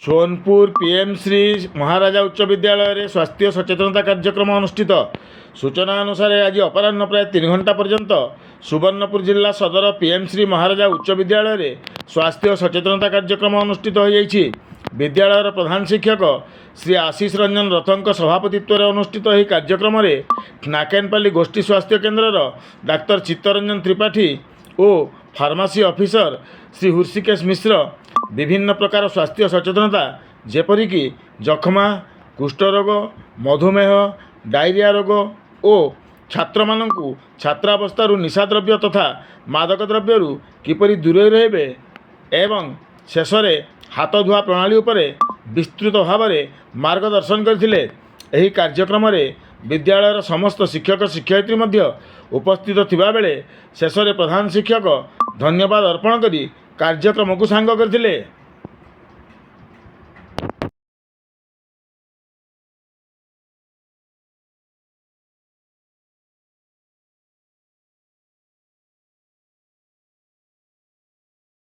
Sonpur PM Shri महाराजा उच्च विद्यालय स्वास्थ्य सचेतनता कार्यक्रम अनुष्ठित। सूचना अनुसार आज अपराह्न प्राय 3 घंटा पर्यंत सुवर्णपुर जिला सदर पीएम श्री महाराजा उच्च विद्यालय स्वास्थ्य सचेतनता कार्यक्रम अनुष्ठित हो जाइछि। विद्यालयर प्रधान शिक्षक श्री आशीष रंजन रथों सभापतित्व अनुष्ठित यह कार्यक्रम में नाकेनपाली गोष्ठी स्वास्थ्य केन्द्र डाक्तर चित्तरंजन त्रिपाठी और फार्मासी ऑफिसर श्री हृषिकेश मिश्र विभिन्न प्रकार स्वास्थ्य सचेतनता जेपरिक जखमा, कुष्ठरोग, मधुमेह, डायरिया रोग और छात्र मानू छात्रावस्था निशाद्रव्य तथा मादक द्रव्य किपरि दूरे रहिबे एवं शेष में हाथ धुआ प्रणाली उपरे विस्तृत भाव में मार्गदर्शन करथिले। एही कार्यक्रम में विद्यालयर समस्त शिक्षक शिक्षयित्री मध्य उपस्थित थिबा बेले शेष में प्रधान शिक्षक धन्यवाद अर्पण करी कार्यक्रम को सांग करथिले।